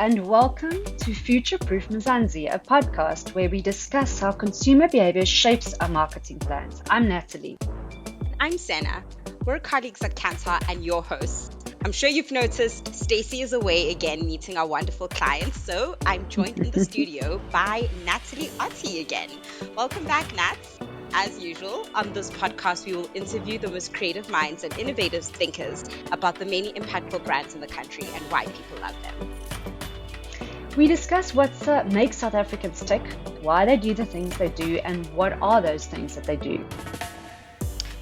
and welcome to Future Proof Mzansi, a podcast where we discuss how consumer behavior shapes our marketing plans. I'm Natalie. I'm Senna. We're colleagues at Kantar and your hosts. I'm sure you've noticed Stacey is away again meeting our wonderful clients, so I'm joined in the studio by Natalie Otte again. Welcome back, Nats. As usual, on this podcast, we will interview the most creative minds and innovative thinkers about the many impactful brands in the country and why people love them. We discuss what makes South Africans tick, why they do the things they do, and what are those things that they do.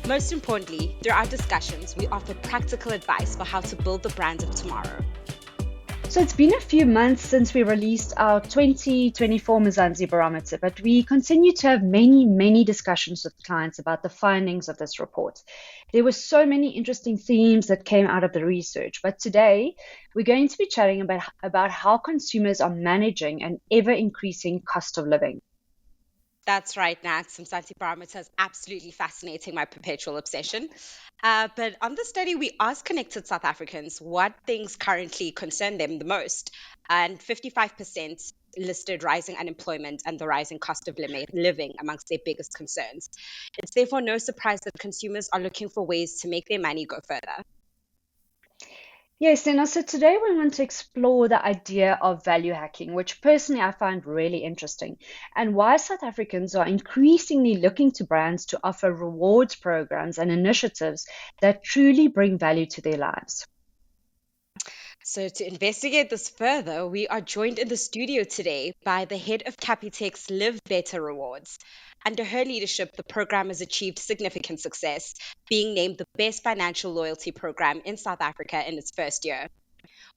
Most importantly, through our discussions, we offer practical advice for how to build the brand of tomorrow. So it's been a few months since we released our 2024 Mzansi Barometer, but we continue to have many discussions with clients about the findings of this report. There were so many interesting themes that came out of the research, but today we're going to be chatting about how consumers are managing an ever-increasing cost of living. That's right, Nat. Mzansi Barometer is absolutely fascinating, my perpetual obsession. But on the study, we asked connected South Africans what things currently concern them the most. And 55% listed rising unemployment and the rising cost of living amongst their biggest concerns. It's therefore no surprise that consumers are looking for ways to make their money go further. Yes, and so today we want to explore the idea of value hacking, which personally I find really interesting, and why South Africans are increasingly looking to brands to offer rewards programs and initiatives that truly bring value to their lives. So to investigate this further, we are joined in the studio today by the head of Capitec's Live Better Rewards. Under her leadership, the program has achieved significant success, being named the best financial loyalty program in South Africa in its first year.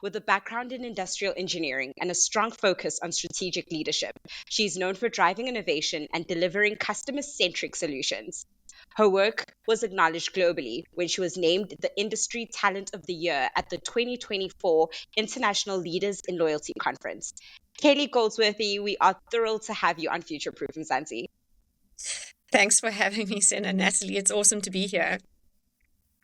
With a background in industrial engineering and a strong focus on strategic leadership, she is known for driving innovation and delivering customer-centric solutions. Her work was acknowledged globally when she was named the Industry Talent of the Year at the 2024 International Leaders in Loyalty Conference. Kelly Goldsworthy, we are thrilled to have you on Future Proof Mzansi. Thanks for having me, Senna. Natalie, it's awesome to be here.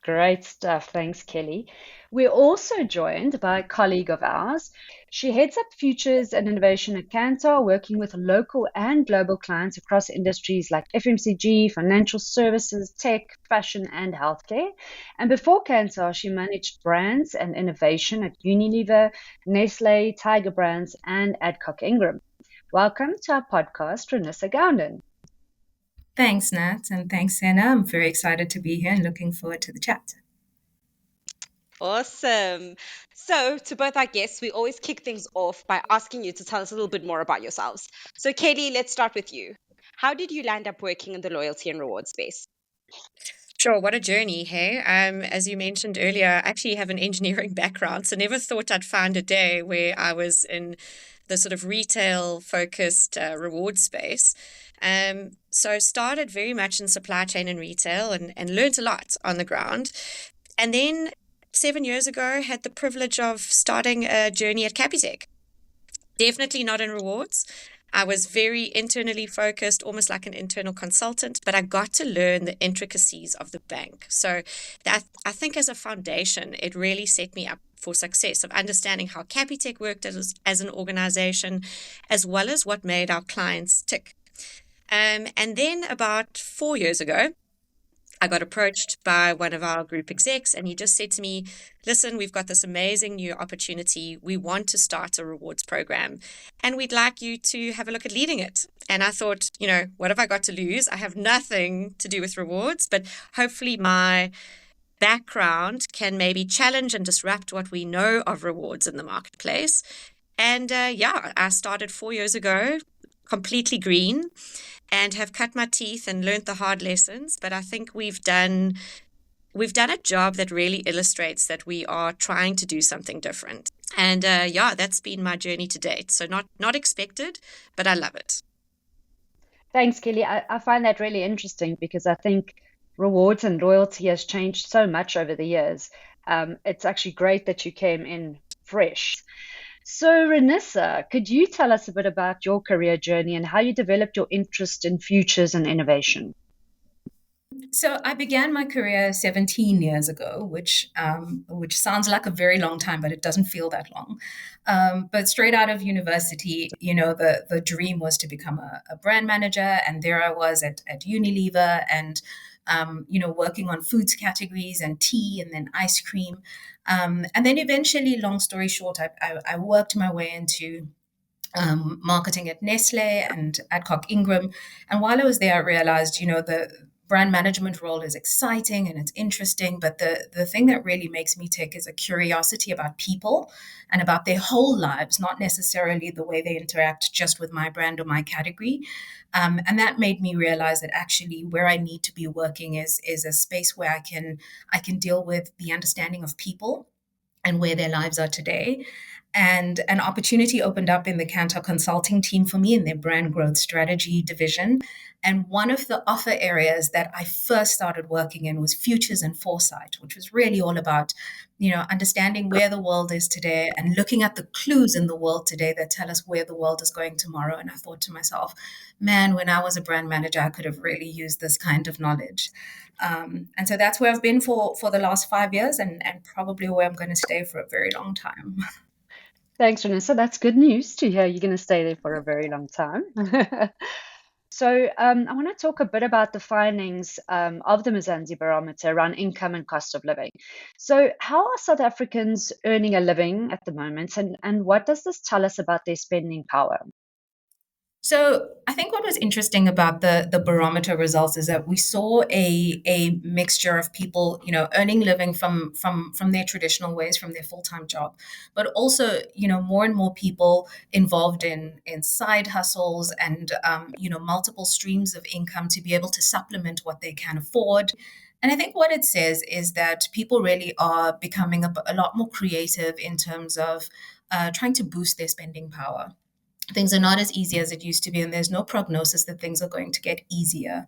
Great stuff. Thanks, Kelly. We're also joined by a colleague of ours. She heads up futures and innovation at Kantar, working with local and global clients across industries like FMCG, financial services, tech, fashion, and healthcare. And before Kantar, she managed brands and innovation at Unilever, Nestle, Tiger Brands, and Adcock Ingram. Welcome to our podcast, Renissa Gounden. Thanks, Nat, and thanks, Senna. I'm very excited to be here and looking forward to the chat. Awesome. So, to both our guests, we always kick things off by asking you to tell us a little bit more about yourselves. So, Kelly, let's start with you. How did you land up working in the loyalty and reward space? Sure, what a journey, hey? As you mentioned earlier, I actually have an engineering background, so never thought I'd find a day where I was in the sort of retail-focused reward space. So started very much in supply chain and retail and learned a lot on the ground. And then 7 years ago, had the privilege of starting a journey at Capitec. Definitely not in rewards. I was very internally focused, almost like an internal consultant, but I got to learn the intricacies of the bank. So that, I think as a foundation, it really set me up for success of understanding how Capitec worked as an organization, as well as what made our clients tick. And then about 4 years ago, I got approached by one of our group execs, and he just said to me, listen, we've got this amazing new opportunity. We want to start a rewards program, and we'd like you to have a look at leading it. And I thought, what have I got to lose? I have nothing to do with rewards, but hopefully my background can maybe challenge and disrupt what we know of rewards in the marketplace. And I started 4 years ago, completely green, and have cut my teeth and learned the hard lessons. But I think we've done a job that really illustrates that we are trying to do something different. And that's been my journey to date. So not expected, but I love it. Thanks, Kelly. I find that really interesting because I think rewards and loyalty has changed so much over the years. It's actually great that you came in fresh. So, Renissa, could you tell us a bit about your career journey and how you developed your interest in futures and innovation? So I began my career 17 years ago, which sounds like a very long time, but it doesn't feel that long. But straight out of university, the dream was to become a brand manager, and there I was at Unilever, and working on foods categories and tea, and then ice cream, and then eventually, long story short, I worked my way into marketing at Nestle and Adcock Ingram. And while I was there, I realized, the brand management role is exciting and it's interesting, but the thing that really makes me tick is a curiosity about people and about their whole lives, not necessarily the way they interact just with my brand or my category. And that made me realize that actually where I need to be working is a space where I can deal with the understanding of people and where their lives are today. And an opportunity opened up in the Kantar consulting team for me in their brand growth strategy division. And one of the offer areas that I first started working in was futures and foresight, which was really all about, understanding where the world is today and looking at the clues in the world today that tell us where the world is going tomorrow. And I thought to myself, man, when I was a brand manager, I could have really used this kind of knowledge. And so that's where I've been for the last 5 years, and probably where I'm going to stay for a very long time. Thanks, Renissa. That's good news to hear you're going to stay there for a very long time. So I want to talk a bit about the findings of the Mzansi barometer around income and cost of living. So how are South Africans earning a living at the moment, and what does this tell us about their spending power? So I think what was interesting about the barometer results is that we saw a mixture of people, earning living from their traditional ways, from their full-time job, but also, more and more people involved in side hustles and multiple streams of income to be able to supplement what they can afford. And I think what it says is that people really are becoming a lot more creative in terms of trying to boost their spending power. Things are not as easy as it used to be, and there's no prognosis that things are going to get easier.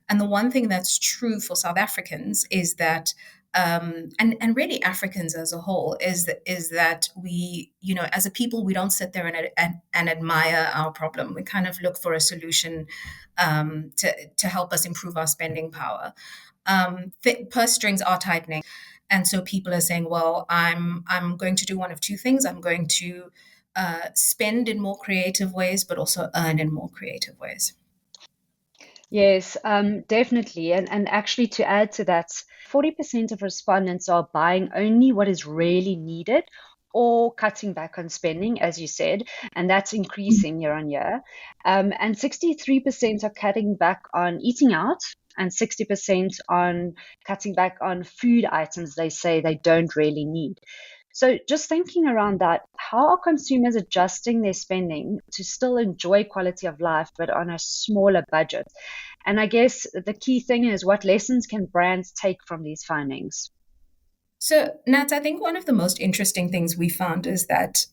And the one thing that's true for South Africans is that, and really Africans as a whole, is that we, as a people, we don't sit there and admire our problem. We kind of look for a solution to help us improve our spending power. Purse strings are tightening, and so people are saying, well, I'm going to do one of two things. I'm going to spend in more creative ways, but also earn in more creative ways. Yes, definitely. And actually, to add to that, 40% of respondents are buying only what is really needed or cutting back on spending, as you said, and that's increasing year on year. And 63% are cutting back on eating out, and 60% on cutting back on food items they say they don't really need. So, just thinking around that, how are consumers adjusting their spending to still enjoy quality of life, but on a smaller budget? And I guess the key thing is, what lessons can brands take from these findings? So, Nat, I think one of the most interesting things we found is that,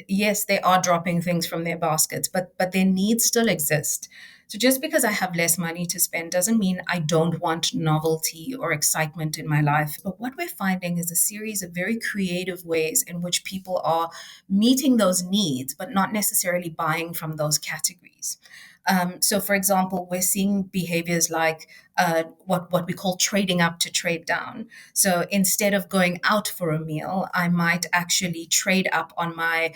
yes, they are dropping things from their baskets, but their needs still exist. So just because I have less money to spend doesn't mean I don't want novelty or excitement in my life. But what we're finding is a series of very creative ways in which people are meeting those needs, but not necessarily buying from those categories. So, for example, we're seeing behaviors like what we call trading up to trade down. So instead of going out for a meal, I might actually trade up on my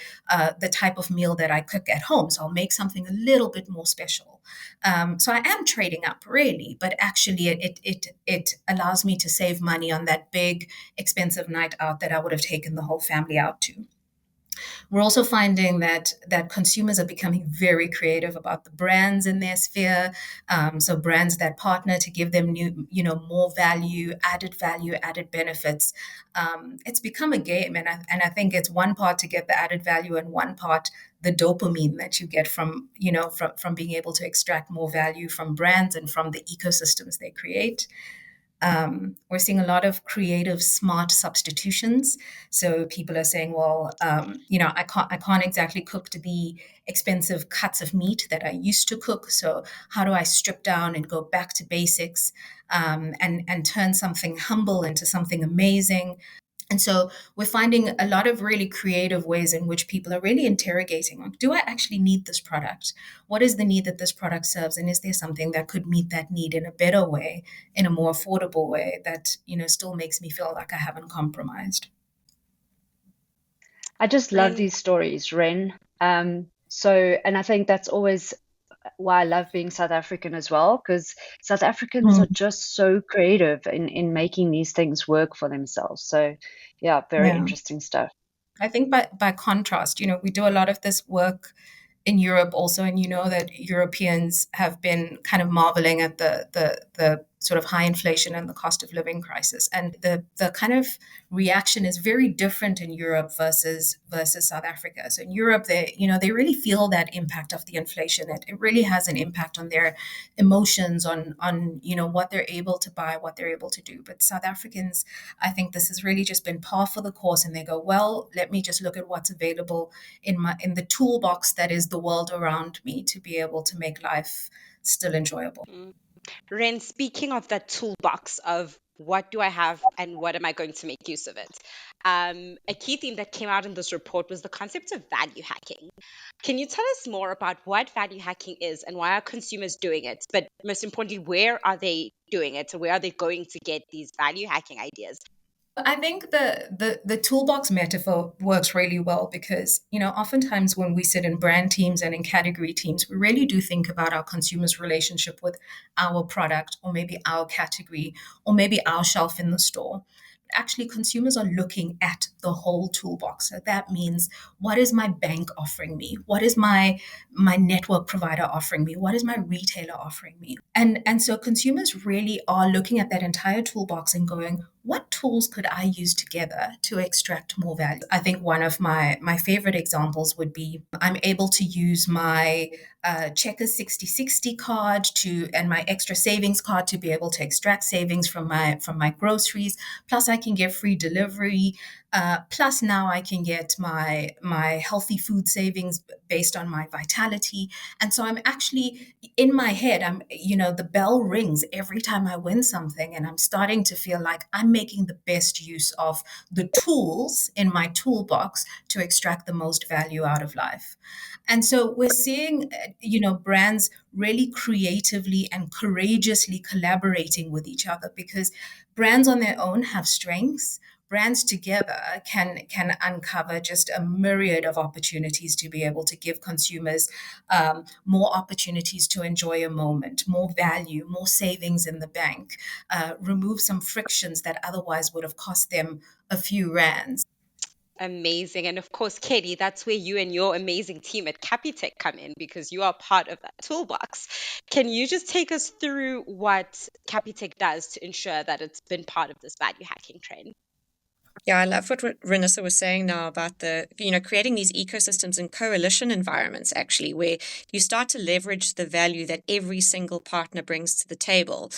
the type of meal that I cook at home. So I'll make something a little bit more special. So I am trading up really, but actually it allows me to save money on that big expensive night out that I would have taken the whole family out to. We're also finding that consumers are becoming very creative about the brands in their sphere. So brands that partner to give them new, more value, added benefits. It's become a game, and I think it's one part to get the added value, and one part the dopamine that you get from being able to extract more value from brands and from the ecosystems they create. We're seeing a lot of creative, smart substitutions. So people are saying, well, I can't exactly cook to the expensive cuts of meat that I used to cook. So how do I strip down and go back to basics, and turn something humble into something amazing? And so we're finding a lot of really creative ways in which people are really interrogating, like, do I actually need this product? What is the need that this product serves? And is there something that could meet that need in a better way, in a more affordable way that, still makes me feel like I haven't compromised? I just love Ren, these stories, Ren. And I think that's always why I love being South African as well, because South Africans are Mm, just so creative in making these things work for themselves. So, yeah, very yeah. interesting stuff. I think by contrast, we do a lot of this work in Europe also, and that Europeans have been kind of marveling at the sort of high inflation and the cost of living crisis, and the kind of reaction is very different in Europe versus South Africa. So in Europe, they really feel that impact of the inflation. It really has an impact on their emotions, on what they're able to buy, what they're able to do. But South Africans, I think this has really just been par for the course, and they go, well, let me just look at what's available in the toolbox that is the world around me to be able to make life still enjoyable. mm. Ren, speaking of that toolbox of what do I have and what am I going to make use of it? A key theme that came out in this report was the concept of value hacking. Can you tell us more about what value hacking is and why are consumers doing it? But most importantly, where are they doing it? So where are they going to get these value hacking ideas? I think the toolbox metaphor works really well because, oftentimes when we sit in brand teams and in category teams, we really do think about our consumers' relationship with our product or maybe our category or maybe our shelf in the store. Actually, consumers are looking at the whole toolbox. So that means, what is my bank offering me? What is my network provider offering me? What is my retailer offering me? And so consumers really are looking at that entire toolbox and going, what tools could I use together to extract more value? I think one of my favorite examples would be, I'm able to use my Checkers 60/60 card and my extra savings card to be able to extract savings from my groceries. Plus, I can get free delivery. Plus, now I can get my healthy food savings based on my vitality. And so I'm actually, in my head, the bell rings every time I win something, and I'm starting to feel like I'm making the best use of the tools in my toolbox to extract the most value out of life. And so we're seeing, brands really creatively and courageously collaborating with each other, because brands on their own have strengths. Brands together can uncover just a myriad of opportunities to be able to give consumers more opportunities to enjoy a moment, more value, more savings in the bank, remove some frictions that otherwise would have cost them a few rands. Amazing. And of course, Katie, that's where you and your amazing team at Capitec come in because you are part of that toolbox. Can you just take us through what Capitec does to ensure that it's been part of this value hacking trend? Yeah, I love what Renissa was saying now about creating these ecosystems and coalition environments, actually, where you start to leverage the value that every single partner brings to the table.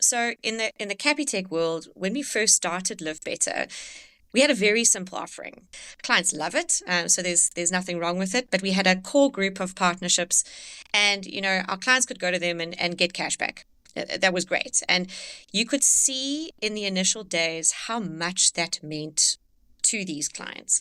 So in the Capitec world, when we first started Live Better, we had a very simple offering. Clients love it, so there's nothing wrong with it. But we had a core group of partnerships, and our clients could go to them and get cash back. That was great, and you could see in the initial days how much that meant to these clients.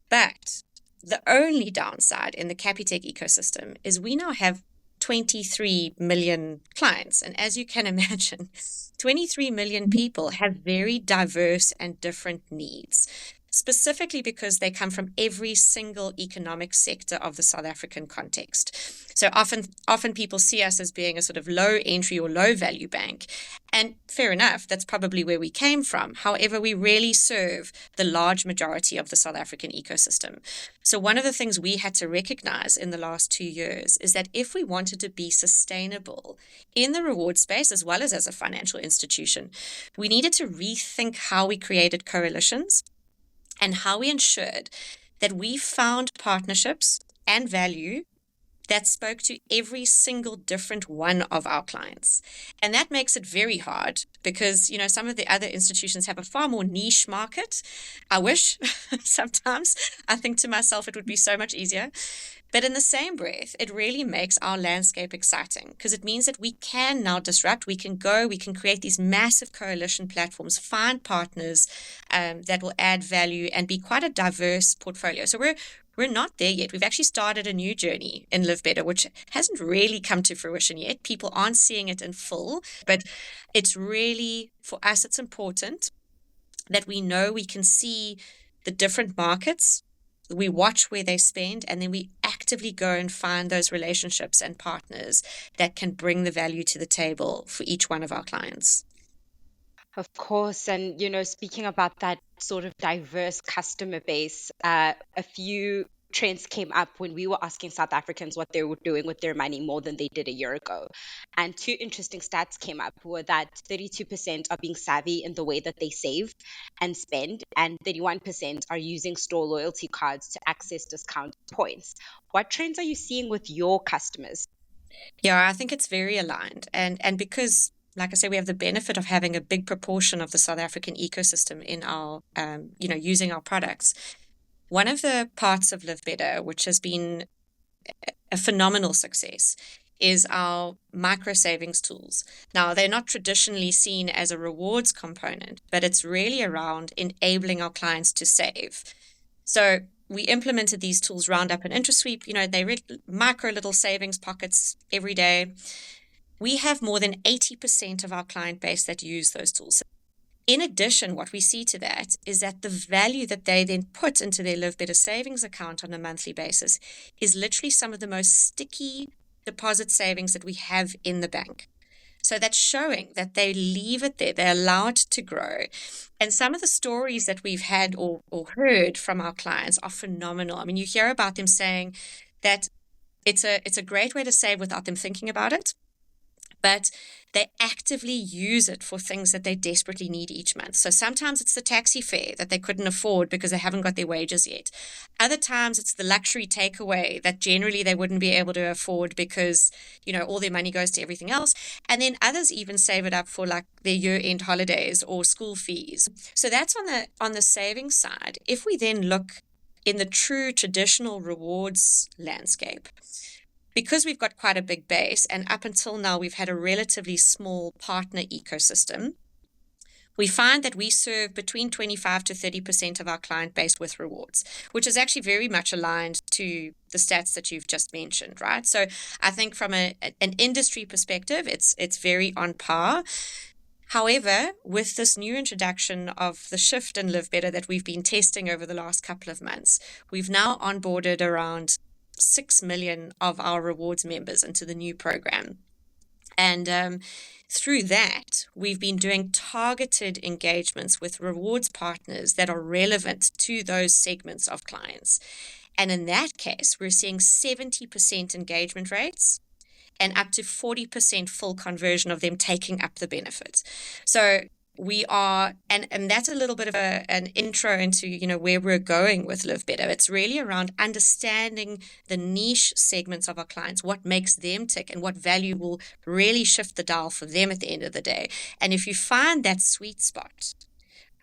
But the only downside in the Capitec ecosystem is we now have 23 million clients. And as you can imagine, 23 million people have very diverse and different needs, specifically because they come from every single economic sector of the South African context. So often people see us as being a sort of low entry or low value bank. And fair enough, that's probably where we came from. However, we really serve the large majority of the South African ecosystem. So one of the things we had to recognize in the last 2 years is that if we wanted to be sustainable in the reward space as well as a financial institution, we needed to rethink how we created coalitions and how we ensured that we found partnerships and value that spoke to every single different one of our clients. And that makes it very hard because, some of the other institutions have a far more niche market. I wish sometimes. I think to myself, it would be so much easier. But in the same breath, it really makes our landscape exciting because it means that we can now disrupt. We can create these massive coalition platforms, find partners that will add value and be quite a diverse portfolio. So we're not there yet. We've actually started a new journey in Live Better, which hasn't really come to fruition yet. People aren't seeing it in full, but it's really, for us, it's important that we know we can see the different markets. We watch where they spend, and then we actively go and find those relationships and partners that can bring the value to the table for each one of our clients. Of course. And, speaking about that sort of diverse customer base, a few trends came up when we were asking South Africans what they were doing with their money more than they did a year ago. And two interesting stats came up were that 32% are being savvy in the way that they save and spend, and 31% are using store loyalty cards to access discount points. What trends are you seeing with your customers? Yeah, I think it's very aligned. And because, like I say, we have the benefit of having a big proportion of the South African ecosystem in our, using our products. One of the parts of Live Better, which has been a phenomenal success, is our micro savings tools. Now, they're not traditionally seen as a rewards component, but it's really around enabling our clients to save. So we implemented these tools, Roundup and Interest Sweep. They micro little savings pockets every day. We have more than 80% of our client base that use those tools. In addition, what we see to that is that the value that they then put into their Live Better savings account on a monthly basis is literally some of the most sticky deposit savings that we have in the bank. So that's showing that they leave it there, they allow it to grow. And some of the stories that we've had or heard from our clients are phenomenal. I mean, you hear about them saying that it's a great way to save without them thinking about it, but they actively use it for things that they desperately need each month. So sometimes it's the taxi fare that they couldn't afford because they haven't got their wages yet. Other times it's the luxury takeaway that generally they wouldn't be able to afford because, all their money goes to everything else. And then others even save it up for like their year-end holidays or school fees. So that's on the savings side. If we then look in the true traditional rewards landscape, because we've got quite a big base, and up until now we've had a relatively small partner ecosystem, we find that we serve between 25 to 30% of our client base with rewards, which is actually very much aligned to the stats that you've just mentioned, right? So I think from an industry perspective, it's very on par. However, with this new introduction of the shift in Live Better that we've been testing over the last couple of months, we've now onboarded around 6 million of our rewards members into the new program. And through that, we've been doing targeted engagements with rewards partners that are relevant to those segments of clients. And in that case, we're seeing 70% engagement rates and up to 40% full conversion of them taking up the benefits. So we are, and that's a little bit of an intro into, where we're going with Live Better. It's really around understanding the niche segments of our clients, what makes them tick and what value will really shift the dial for them at the end of the day. And if you find that sweet spot,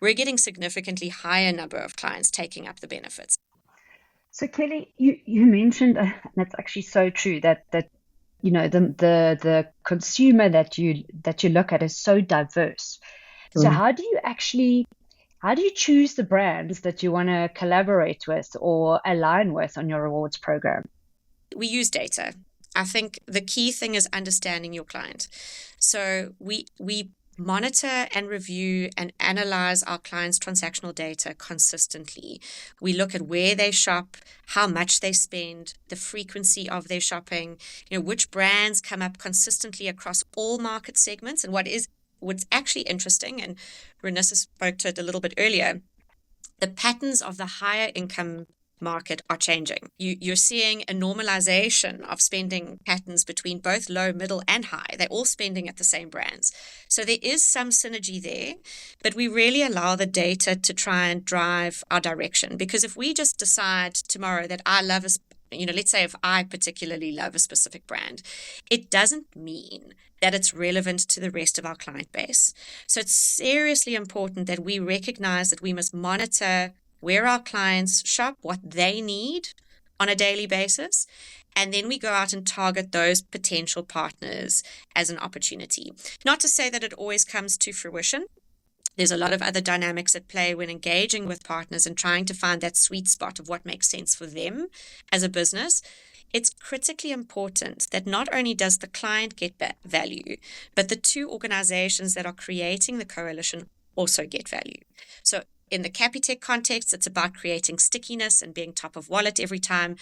we're getting significantly higher number of clients taking up the benefits. So Kelly, you mentioned, and that's actually so true, that the consumer that you look at is so diverse. So how do you choose the brands that you want to collaborate with or align with on your rewards program? We use data. I think the key thing is understanding your client. So we monitor and review and analyze our clients' transactional data consistently. We look at where they shop, how much they spend, the frequency of their shopping, which brands come up consistently across all market segments. And what's actually interesting, and Renissa spoke to it a little bit earlier, the patterns of the higher income market are changing. You're seeing a normalization of spending patterns between both low, middle, and high. They're all spending at the same brands. So there is some synergy there, but we really allow the data to try and drive our direction. Because if we just decide tomorrow that I love let's say if I particularly love a specific brand, it doesn't mean that it's relevant to the rest of our client base. So it's seriously important that we recognize that we must monitor where our clients shop, what they need on a daily basis, and then we go out and target those potential partners as an opportunity. Not to say that it always comes to fruition. There's a lot of other dynamics at play when engaging with partners and trying to find that sweet spot of what makes sense for them as a business. It's critically important that not only does the client get value, but the two organizations that are creating the coalition also get value. So in the Capitec context, it's about creating stickiness and being top of wallet every time.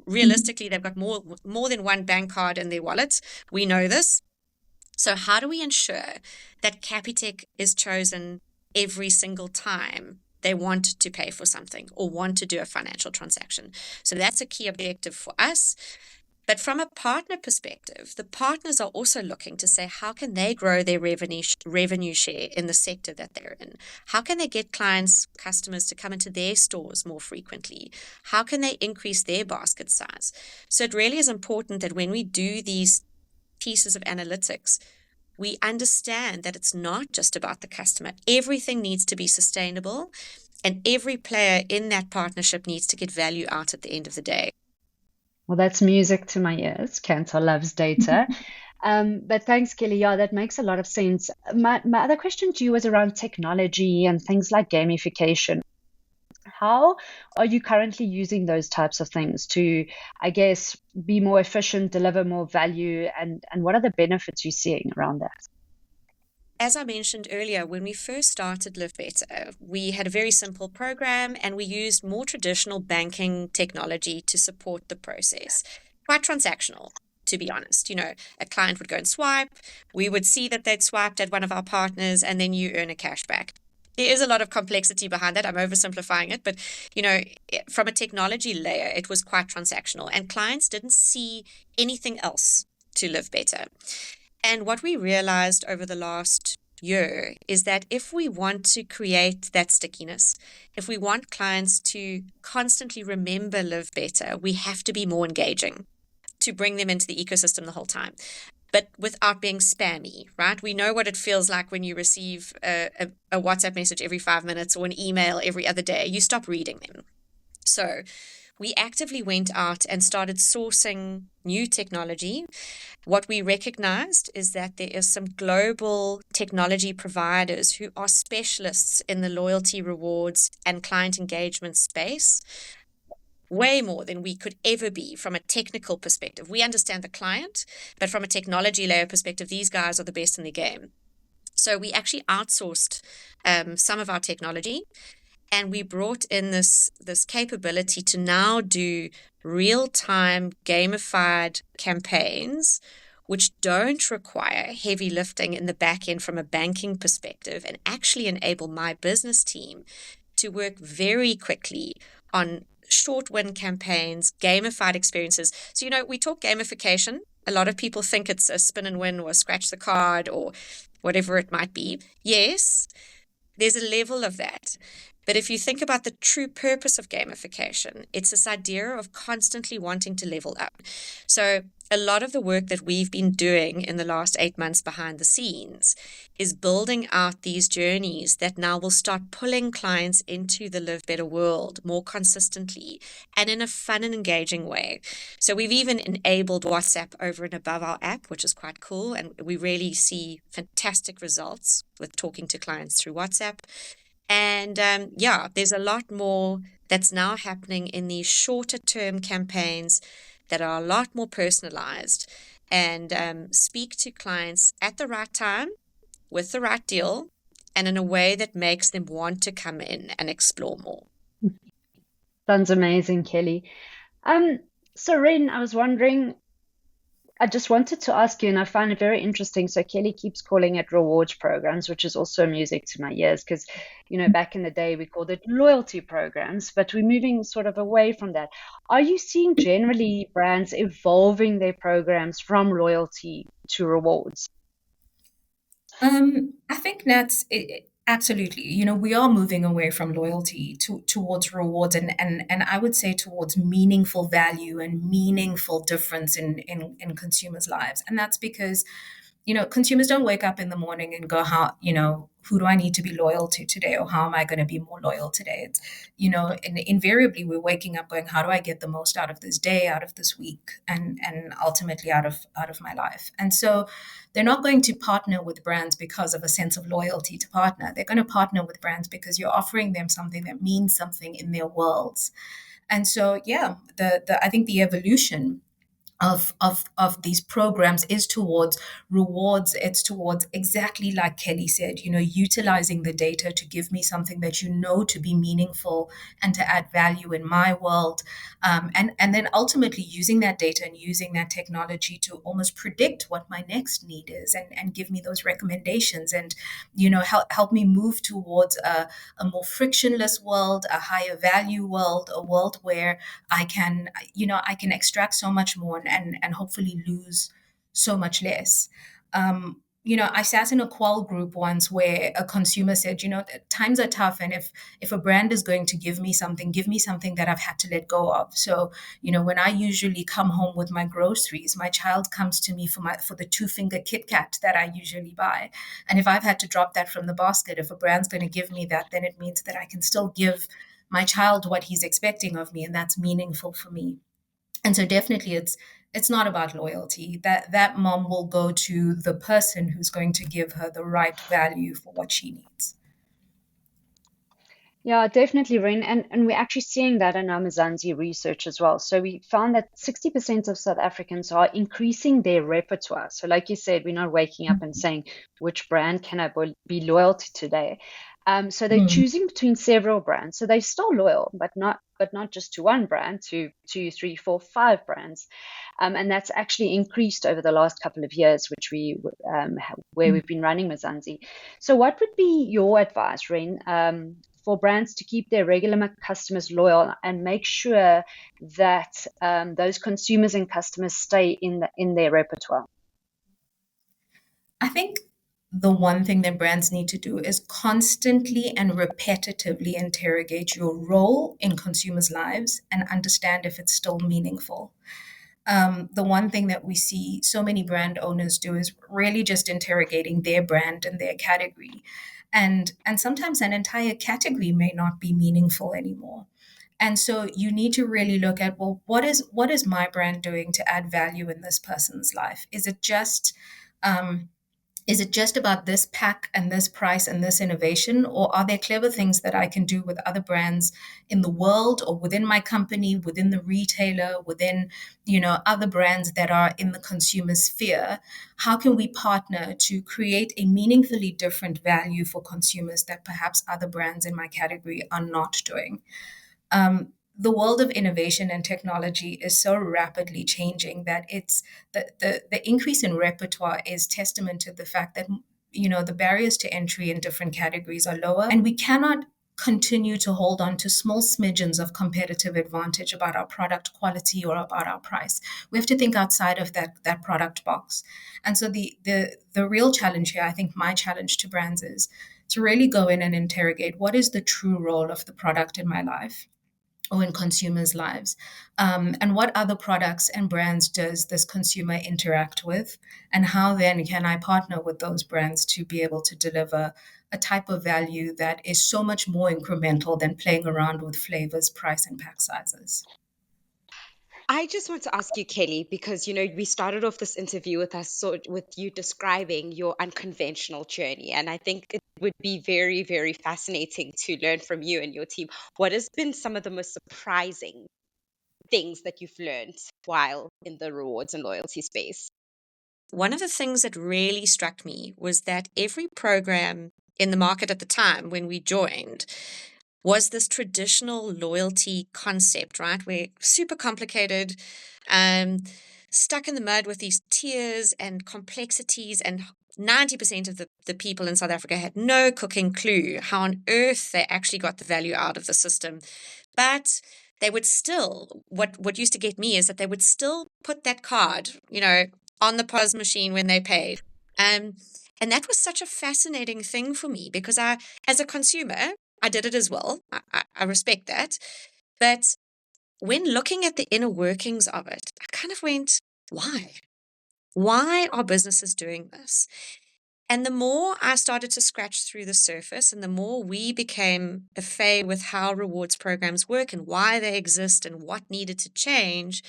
Realistically, they've got more than one bank card in their wallet. We know this. So how do we ensure that Capitec is chosen every single time they want to pay for something or want to do a financial transaction? So that's a key objective for us. But from a partner perspective, the partners are also looking to say, how can they grow their revenue share in the sector that they're in? How can they get customers to come into their stores more frequently? How can they increase their basket size? So it really is important that when we do these pieces of analytics, we understand that it's not just about the customer. Everything needs to be sustainable, and every player in that partnership needs to get value out at the end of the day. Well, that's music to my ears. Kantar loves data. But thanks, Kelly. Yeah, that makes a lot of sense. My other question to you was around technology and things like gamification. How are you currently using those types of things to, I guess, be more efficient, deliver more value, and what are the benefits you're seeing around that? As I mentioned earlier, when we first started Live Better, we had a very simple program and we used more traditional banking technology to support the process. Quite transactional, to be honest. A client would go and swipe, we would see that they'd swiped at one of our partners, and then you earn a cashback. There is a lot of complexity behind that. I'm oversimplifying it, but from a technology layer, it was quite transactional, and clients didn't see anything else to Live Better. And what we realized over the last year is that if we want to create that stickiness, if we want clients to constantly remember Live Better, we have to be more engaging to bring them into the ecosystem the whole time, but without being spammy, right? We know what it feels like when you receive a WhatsApp message every 5 minutes or an email every other day. You stop reading them. So we actively went out and started sourcing new technology. What we recognized is that there is some global technology providers who are specialists in the loyalty, rewards, and client engagement space, way more than we could ever be from a technical perspective. We understand the client, but from a technology layer perspective, these guys are the best in the game. So we actually outsourced some of our technology, and we brought in this capability to now do real-time gamified campaigns, which don't require heavy lifting in the back end from a banking perspective, and actually enable my business team to work very quickly on short win campaigns, gamified experiences. So, we talk gamification. A lot of people think it's a spin and win or scratch the card or whatever it might be. Yes, there's a level of that. But if you think about the true purpose of gamification, it's this idea of constantly wanting to level up. So a lot of the work that we've been doing in the last 8 months behind the scenes is building out these journeys that now will start pulling clients into the Live Better world more consistently and in a fun and engaging way. So we've even enabled WhatsApp over and above our app, which is quite cool. And we really see fantastic results with talking to clients through WhatsApp. And there's a lot more that's now happening in these shorter term campaigns that are a lot more personalized and speak to clients at the right time with the right deal and in a way that makes them want to come in and explore more. Sounds amazing, Kelly. So Ren, I was wondering, I just wanted to ask you, and I find it very interesting. So Kelly keeps calling it rewards programs, which is also music to my ears because, back in the day we called it loyalty programs, but we're moving sort of away from that. Are you seeing generally brands evolving their programs from loyalty to rewards? I think, Nat, Absolutely. You know, we are moving away from loyalty towards rewards and I would say towards meaningful value and meaningful difference in consumers' lives. And that's because, you know, consumers don't wake up in the morning and go, how, you know, who do I need to be loyal to today, or how am I going to be more loyal today? It's, you know, and invariably we're waking up going, how do I get the most out of this day, out of this week, and ultimately out of my life? And so they're not going to partner with brands because of a sense of loyalty to partner. They're going to partner with brands because you're offering them something that means something in their worlds. And so, yeah, the I think the evolution of these programs is towards rewards. It's towards, exactly like Kelly said, you know, utilizing the data to give me something that you know to be meaningful and to add value in my world, and then ultimately using that data and using that technology to almost predict what my next need is, and give me those recommendations, and you know, help me move towards a more frictionless world, a higher value world, a world where I can, you know, I can extract so much more and hopefully lose so much less. You know, I sat in a qual group once where a consumer said, you know, times are tough, and if a brand is going to give me something that I've had to let go of. So, you know, when I usually come home with my groceries, my child comes to me for the 2 finger Kit Kat that I usually buy, and if I've had to drop that from the basket, if a brand's going to give me that, then it means that I can still give my child what he's expecting of me, and that's meaningful for me. And so definitely it's not about loyalty. That mom will go to the person who's going to give her the right value for what she needs. Yeah, definitely, Ren. And we're actually seeing that in our Mzansi research as well. So we found that 60% of South Africans are increasing their repertoire. So like you said, we're not waking up and saying, which brand can I be loyal to today? So they're Mm. choosing between several brands. So they're still loyal, but not just to one brand, to two, three, four, five brands. And that's actually increased over the last couple of years, where we've been running Mzansi. So what would be your advice, Ren, for brands to keep their regular customers loyal and make sure that those consumers and customers stay in their repertoire? I think the one thing that brands need to do is constantly and repetitively interrogate your role in consumers' lives and understand if it's still meaningful. The one thing that we see so many brand owners do is really just interrogating their brand and their category. And sometimes an entire category may not be meaningful anymore. And so you need to really look at, well, what is my brand doing to add value in this person's life? Um, is it just about this pack and this price and this innovation, or are there clever things that I can do with other brands in the world, or within my company, within the retailer, within, you know, other brands that are in the consumer sphere? How can we partner to create a meaningfully different value for consumers that perhaps other brands in my category are not doing? The world of innovation and technology is so rapidly changing that the increase in repertoire is testament to the fact that, you know, the barriers to entry in different categories are lower, and we cannot continue to hold on to small smidgens of competitive advantage about our product quality or about our price. We have to think outside of that product box. And so the real challenge here, I think my challenge to brands, is to really go in and interrogate, what is the true role of the product in my life or in consumers' lives? And what other products and brands does this consumer interact with? And how then can I partner with those brands to be able to deliver a type of value that is so much more incremental than playing around with flavors, price, and pack sizes? I just want to ask you, Kelly, because we started off this interview with with you describing your unconventional journey, and I think it would be very, very fascinating to learn from you and your team. What has been some of the most surprising things that you've learned while in the rewards and loyalty space? One of the things that really struck me was that every program in the market at the time when we joined was this traditional loyalty concept, right? We're super complicated, um, stuck in the mud with these tiers and complexities, and 90% of the people in South Africa had no cooking clue how on earth they actually got the value out of the system. But they would still, what used to get me is that they would still put that card, on the POS machine when they paid. Um, And that was such a fascinating thing for me because as a consumer, I did it as well. I respect that. But when looking at the inner workings of it, I kind of went, why? Why are businesses doing this? And the more I started to scratch through the surface and the more we became au fait with how rewards programs work and why they exist and what needed to change,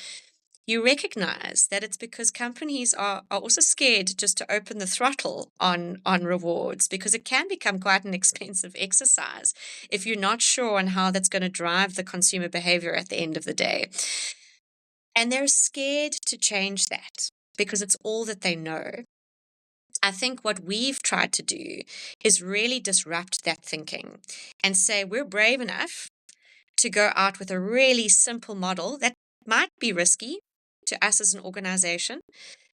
you recognize that it's because companies are also scared just to open the throttle on rewards because it can become quite an expensive exercise if you're not sure on how that's going to drive the consumer behavior at the end of the day. And they're scared to change that because it's all that they know. I think what we've tried to do is really disrupt that thinking and say we're brave enough to go out with a really simple model that might be risky to us as an organization,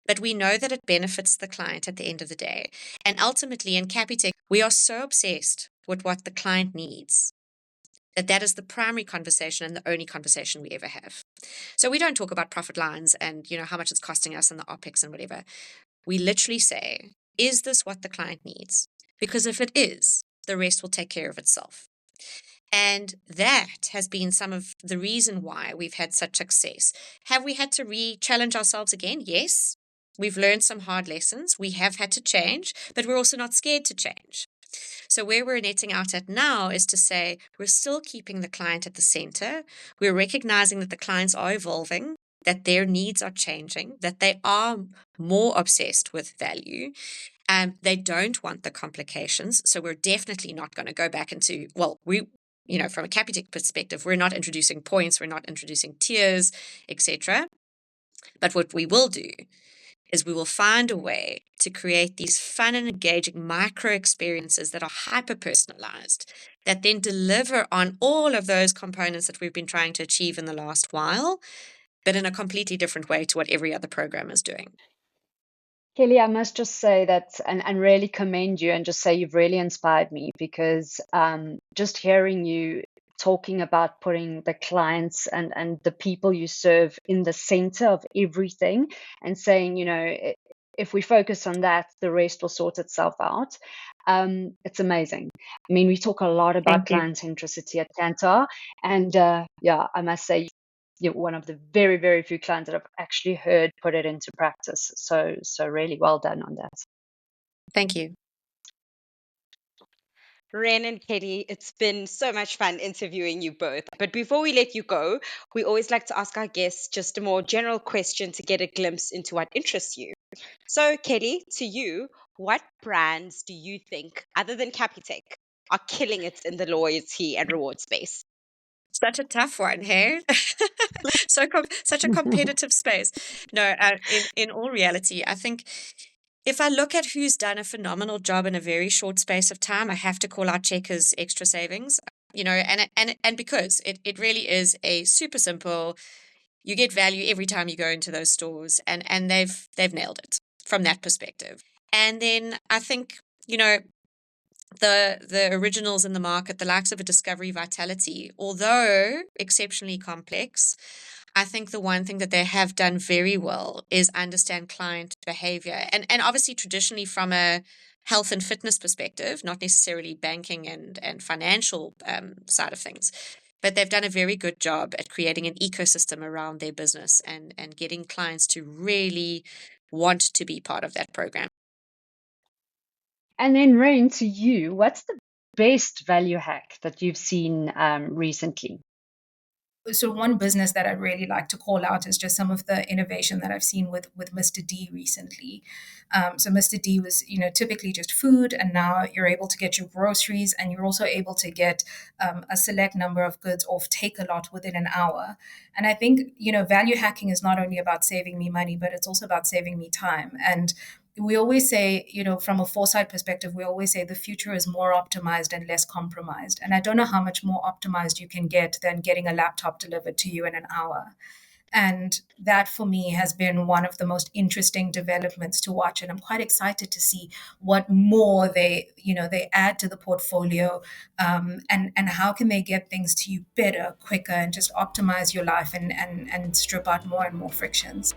but we know that it benefits the client at the end of the day. And ultimately in Capitec, we are so obsessed with what the client needs that is the primary conversation and the only conversation we ever have. So we don't talk about profit lines and how much it's costing us and the OPEX and whatever. We literally say, is this what the client needs? Because if it is, the rest will take care of itself. And that has been some of the reason why we've had such success. Have we had to re-challenge ourselves again? Yes. We've learned some hard lessons. We have had to change, but we're also not scared to change. So where we're netting out at now is to say we're still keeping the client at the center. We're recognizing that the clients are evolving, that their needs are changing, that they are more obsessed with value. They don't want the complications. So we're definitely not going to go back into, from a Capitec perspective, we're not introducing points, we're not introducing tiers, etc. But what we will do is we will find a way to create these fun and engaging micro experiences that are hyper-personalized, that then deliver on all of those components that we've been trying to achieve in the last while, but in a completely different way to what every other program is doing. Kelly, I must just say that and really commend you and just say you've really inspired me because just hearing you talking about putting the clients and the people you serve in the center of everything and saying, if we focus on that, the rest will sort itself out. It's amazing. I mean, we talk a lot about client centricity at Kantar, and I must say, you're one of the very, very few clients that I've actually heard put it into practice. So really well done on that. Thank you. Ren and Kelly, it's been so much fun interviewing you both. But before we let you go, we always like to ask our guests just a more general question to get a glimpse into what interests you. So, Kelly, to you, what brands do you think, other than Capitec, are killing it in the loyalty and reward space? Such a tough one, hey? Such a competitive space. No, in all reality, I think if I look at who's done a phenomenal job in a very short space of time, I have to call out Checkers Extra Savings. And because it really is a super simple, you get value every time you go into those stores, and they've nailed it from that perspective. And then I think, the originals in the market, the likes of a Discovery Vitality, although exceptionally complex, I think the one thing that they have done very well is understand client behavior. And obviously traditionally from a health and fitness perspective, not necessarily banking and financial side of things. But they've done a very good job at creating an ecosystem around their business and getting clients to really want to be part of that program. And then, Rain, to you, what's the best value hack that you've seen recently? So one business that I'd really like to call out is just some of the innovation that I've seen with Mr. D recently. So Mr. D was, typically just food, and now you're able to get your groceries, and you're also able to get a select number of goods off Take-A-Lot within an hour. And I think, value hacking is not only about saving me money, but it's also about saving me time. And we always say, from a foresight perspective, we always say the future is more optimized and less compromised. And I don't know how much more optimized you can get than getting a laptop delivered to you in an hour. And that for me has been one of the most interesting developments to watch. And I'm quite excited to see what more they add to the portfolio, and how can they get things to you better, quicker, and just optimize your life and strip out more and more frictions.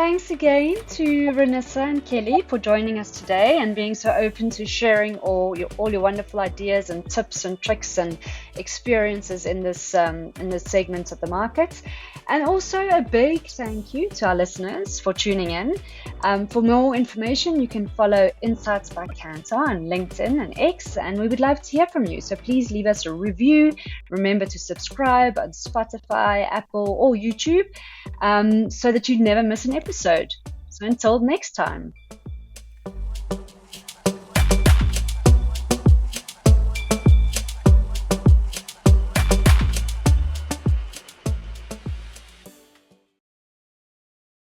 Thanks again to Renissa and Kelly for joining us today and being so open to sharing all your wonderful ideas and tips and tricks and experiences in this segment of the market. And also a big thank you to our listeners for tuning in. For more information, you can follow Insights by Kantar on LinkedIn and X, and we would love to hear from you. So please leave us a review. Remember to subscribe on Spotify, Apple, or YouTube, so that you never miss an episode. So until next time.